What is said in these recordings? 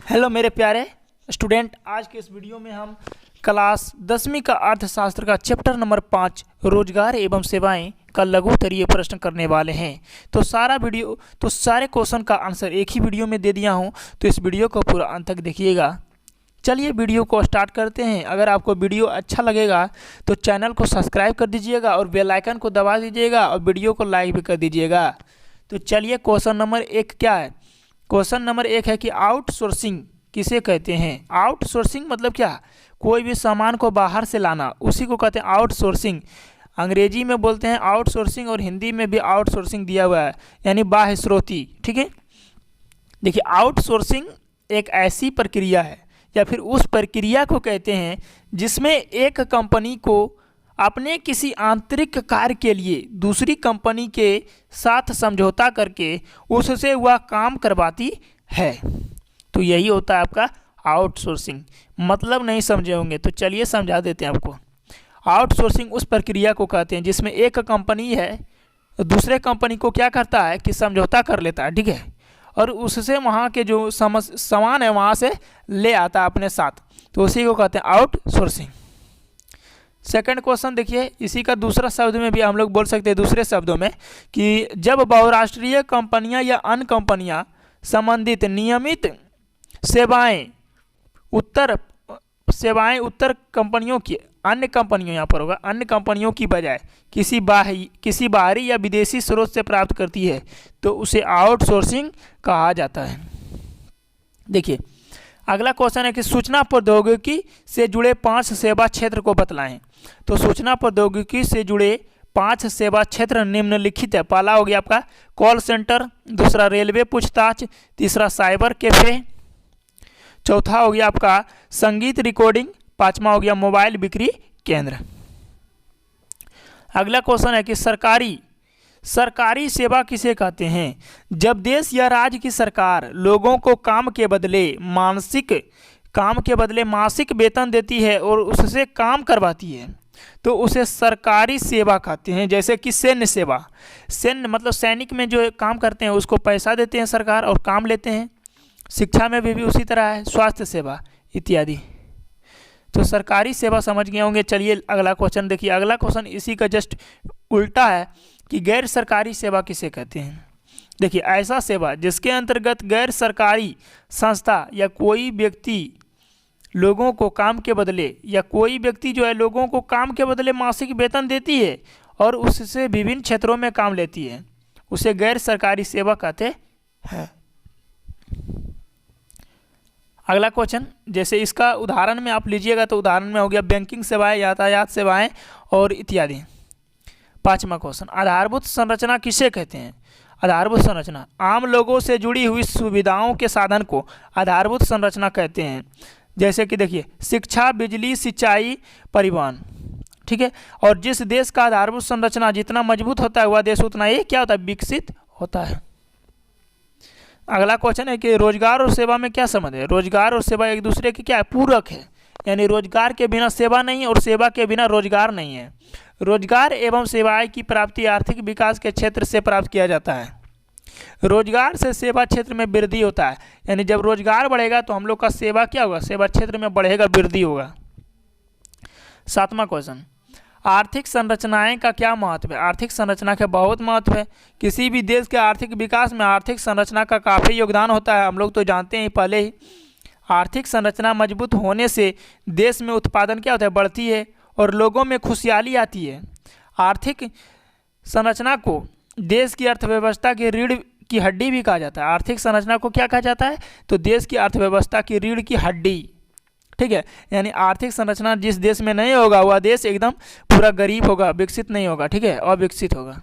Hello मेरे प्यारे student, आज के इस वीडियो में हम क्लास 10वीं का अर्थशास्त्र का चैप्टर नंबर 5 रोजगार एवं सेवाएं का लघु उत्तरीय प्रश्न करने वाले हैं। तो सारे क्वेश्चन का आंसर एक ही वीडियो में दे दिया हूं, तो इस वीडियो को पूरा अंत तक देखिएगा। चलिए वीडियो को स्टार्ट करते हैं। अगर आपको वीडियो अच्छा लगेगा तो चैनल को सब्सक्राइब कर दीजिएगा और बेल आइकन को दबा दीजिएगा और वीडियो को लाइक भी कर दीजिएगा। तो चलिए क्वेश्चन नंबर 1 क्या है। क्वेश्चन नंबर 1 है कि आउटसोर्सिंग किसे कहते हैं। आउटसोर्सिंग मतलब क्या, कोई भी सामान को बाहर से लाना, उसी को कहते हैं आउटसोर्सिंग। अंग्रेजी में बोलते हैं आउटसोर्सिंग और हिंदी में भी आउटसोर्सिंग दिया हुआ है, यानी बाह्य स्रोती। ठीक है, देखिए आउटसोर्सिंग एक ऐसी प्रक्रिया है या फिर उस प्रक्रिया को कहते हैं जिसमें एक कंपनी को अपने आंतरिक आंतरिक कार्य के लिए दूसरी कंपनी के साथ समझौता करके उससे वह काम करवाती है। तो यही होता है आपका आउटसोर्सिंग। मतलब नहीं समझे होंगे तो चलिए समझा देते हैं आपको। आउटसोर्सिंग उस प्रक्रिया को कहते हैं जिसमें एक कंपनी है दूसरे कंपनी को क्या करता है कि समझौता कर लेता है, ठीक है, और उससे वहाँ के जो सामान है वहाँ से ले आता है अपने साथ, तो उसी को कहते हैं आउटसोर्सिंग। सेकंड क्वेश्चन देखिए, इसी का दूसरा शब्द में भी हम लोग बोल सकते हैं, दूसरे शब्दों में कि जब बहुराष्ट्रीय कंपनियां या अन्य कंपनियां संबंधित नियमित सेवाएं उत्तर कंपनियों की अन्य कंपनियों यहाँ पर होगा अन्य कंपनियों की बजाय किसी बाहरी या विदेशी स्रोत से प्राप्त करती है तो उसे आउटसोर्सिंग कहा जाता है। देखिए अगला क्वेश्चन है कि सूचना प्रौद्योगिकी से जुड़े 5 सेवा क्षेत्र को बतलाएं। तो सूचना प्रौद्योगिकी से जुड़े 5 सेवा क्षेत्र निम्नलिखित है। पहला हो गया आपका कॉल सेंटर, दूसरा रेलवे पूछताछ, तीसरा साइबर कैफे, चौथा हो गया आपका संगीत रिकॉर्डिंग, पांचवा हो गया मोबाइल बिक्री केंद्र। अगला क्वेश्चन है कि सरकारी सेवा किसे कहते हैं। जब देश या राज्य की सरकार लोगों को काम के बदले मासिक वेतन देती है और उससे काम करवाती है तो उसे सरकारी सेवा कहते हैं। जैसे कि सैन्य मतलब सैनिक में जो काम करते हैं उसको पैसा देते हैं सरकार और काम लेते हैं। शिक्षा में भी उसी तरह है, स्वास्थ्य सेवा इत्यादि। तो सरकारी सेवा समझ गए होंगे। चलिए अगला क्वेश्चन देखिए। अगला क्वेश्चन इसी का जस्ट उल्टा है कि गैर सरकारी सेवा किसे कहते हैं। देखिए ऐसा सेवा जिसके अंतर्गत गैर सरकारी संस्था या कोई व्यक्ति लोगों को काम के बदले मासिक वेतन देती है और उससे विभिन्न क्षेत्रों में काम लेती है, उसे गैर सरकारी सेवा कहते हैं। अगला क्वेश्चन, जैसे इसका उदाहरण में आप लीजिएगा तो उदाहरण में हो गया बैंकिंग सेवाएं, यातायात सेवाएं और इत्यादि। पांचवा क्वेश्चन, आधारभूत संरचना किसे कहते हैं। आधारभूत संरचना आम लोगों से जुड़ी हुई सुविधाओं के साधन को आधारभूत संरचना कहते हैं। जैसे कि देखिए शिक्षा, बिजली, सिंचाई, परिवहन, ठीक है। और जिस देश का आधारभूत संरचना जितना मजबूत होता है वह देश उतना ही क्या होता है, विकसित होता है। अगला क्वेश्चन है कि रोजगार और सेवा में क्या संबंध है। रोजगार और सेवा एक दूसरे के क्या है, पूरक है, यानी रोजगार के बिना सेवा नहीं और सेवा के बिना रोजगार नहीं है। रोजगार एवं सेवाएं की प्राप्ति आर्थिक विकास के क्षेत्र से प्राप्त किया जाता है। रोजगार से सेवा क्षेत्र में वृद्धि होता है, यानी जब रोजगार बढ़ेगा तो हम लोग का सेवा क्या होगा, सेवा क्षेत्र में बढ़ेगा, वृद्धि होगा। सातवां क्वेश्चन, आर्थिक संरचनाएं का क्या महत्व है। आर्थिक संरचना का बहुत महत्व है। किसी भी देश के आर्थिक विकास में आर्थिक संरचना का काफ़ी योगदान होता है, हम लोग तो जानते हैं पहले ही। आर्थिक संरचना मजबूत होने से देश में उत्पादन क्या होता है, बढ़ती है और लोगों में खुशहाली आती है। आर्थिक संरचना को देश की अर्थव्यवस्था की रीढ़ की हड्डी भी कहा जाता है। आर्थिक संरचना को क्या कहा जाता है, तो देश की अर्थव्यवस्था की रीढ़ की हड्डी, ठीक है। यानी आर्थिक संरचना जिस देश में नहीं होगा वह देश एकदम पूरा गरीब होगा, विकसित नहीं होगा, ठीक है, अविकसित होगा।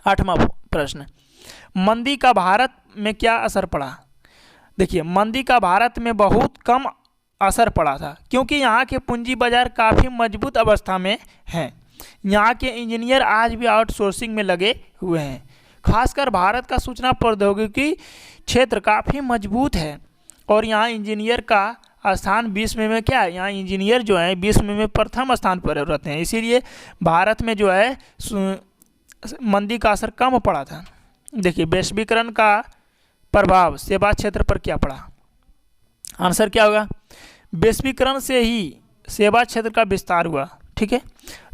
8वां प्रश्न, मंदी का भारत में क्या असर पड़ा। देखिए मंदी का भारत में बहुत कम असर पड़ा था क्योंकि यहाँ के पूंजी बाजार काफ़ी मजबूत अवस्था में हैं। यहाँ के इंजीनियर आज भी आउटसोर्सिंग में लगे हुए हैं। खासकर भारत का सूचना प्रौद्योगिकी क्षेत्र काफ़ी मजबूत है और यहाँ इंजीनियर का स्थान विश्व में क्या है, यहाँ इंजीनियर जो है विश्व में प्रथम स्थान पर रहते हैं। इसीलिए भारत में जो है मंदी का असर कम पड़ा था। देखिए वैश्वीकरण का प्रभाव सेवा क्षेत्र पर क्या पड़ा। आंसर क्या होगा? वैश्वीकरण से ही सेवा क्षेत्र का विस्तार हुआ। ठीक है,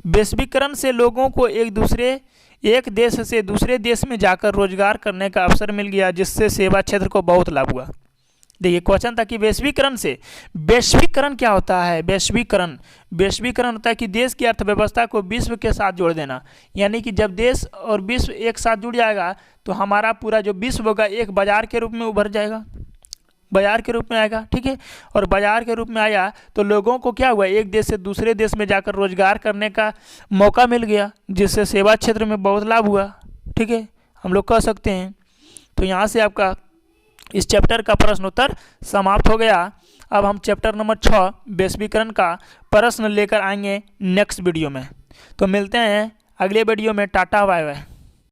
वैश्वीकरण से लोगों को एक देश से दूसरे देश में जाकर रोजगार करने का अवसर मिल गया, जिससे सेवा क्षेत्र को बहुत लाभ हुआ। देखिए क्वेश्चन था कि वैश्वीकरण से, वैश्वीकरण क्या होता है? वैश्वीकरण होता है कि देश की अर्थव्यवस्था को विश्व के साथ जोड़ देना। यानी कि जब देश और विश्व एक साथ जुड़ जाएगा तो हमारा पूरा जो विश्व होगा एक बाजार के रूप में उभर जाएगा, बाजार के रूप में आएगा। ठीक है, और बाजार के रूप में आया तो लोगों को क्या हुआ, एक देश से दूसरे देश में जाकर रोजगार करने का मौका मिल गया, जिससे सेवा क्षेत्र में बहुत लाभ हुआ। ठीक है, हम लोग कह सकते हैं। तो यहाँ से आपका इस चैप्टर का प्रश्न उत्तर समाप्त हो गया। अब हम चैप्टर नंबर 6 वैश्वीकरण का प्रश्न लेकर आएंगे नेक्स्ट वीडियो में। तो मिलते हैं अगले वीडियो में। Tata bye bye.